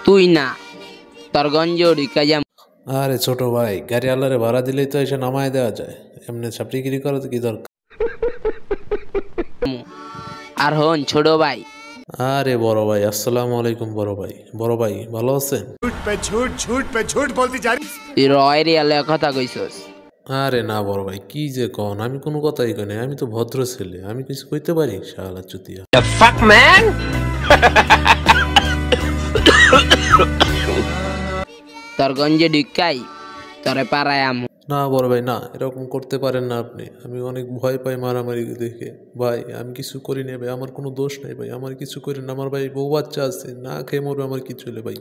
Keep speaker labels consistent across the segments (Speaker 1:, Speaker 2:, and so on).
Speaker 1: তুই না তোর গঞ্জে ঢুকা যাম।
Speaker 2: আরে ছোট ভাই, গাড়ি আল্লাহরে ভাড়া দিলেই তো এসে নামায় দেওয়া যায়, এমনি চাপড়িগিরি করা তো কি দরকার?
Speaker 1: আর হন ছোট ভাই,
Speaker 2: আরে বড় ভাই, আসসালামু আলাইকুম বড় ভাই। বড় ভাই ভালো আছেন?
Speaker 1: তুই রয় রিয়ালে কথা কইছস।
Speaker 2: আরে না বড় ভাই, কি যে কন, আমি কোনো কথাই কই নাই, আমি তো ভদ্র ছেলে, আমি কিছু কইতে পারি? শালা চুতিয়া।
Speaker 1: তোর গঞ্জে ঢুকাই তোরে পাড়ায় আম।
Speaker 2: না বড় ভাই না, এরকম করতে পারেন না আপনি, আমি অনেক ভয় পাই মারামারি দেখে। ভাই আমি কিছু করি না ভাই, আমার কোনো দোষ নাই ভাই, আমার কিছু করেন না। আমার ভাই বউ বাচ্চা আছে, না খেয়ে মরবে, আমার কিছু হলে ভাই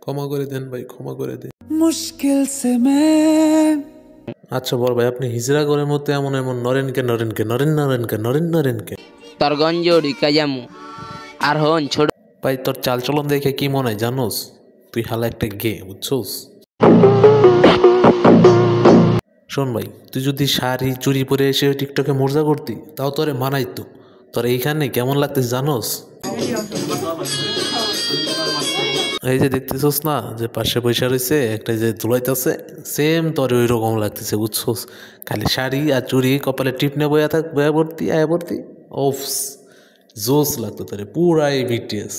Speaker 2: ক্ষমা করে দেন ভাই, ক্ষমা করে দেন। মুশকিল সে আচ্ছা বড় ভাই, আপনি হিজড়া ঘরের মধ্যে এমন এমন নরেনকে নরেনকে নরেন নরেনকে নরেন নরেনকে
Speaker 1: তোর গঞ্জে ঢুকা যামু। আর হন ছোট
Speaker 2: ভাই, তোর চালচলন দেখে কি মনে হয় জানোস? তুই হালা একটা গে, বুঝছোস? শোন ভাই, তুই যদি শাড়ি চুরি পরে এসে টিকটকে মজা করতি তাও তোরে মানাইতো। তোর এইখানে কেমন লাগতে জানোস? এই যে দেখতেছোস না, যে পাশে পয়সা রয়েছে একটা যে ধুলাইতেছে, সেম তোর ওই রকম লাগতেছে, বুঝছোস? খালি শাড়ি আর চুরি, কপালে টিপ নে বয়া থাক, বয়া ভর্তি আয়া ভর্তি। ওফস, জোস লাগতো তোরে পুরাই বিটিএস।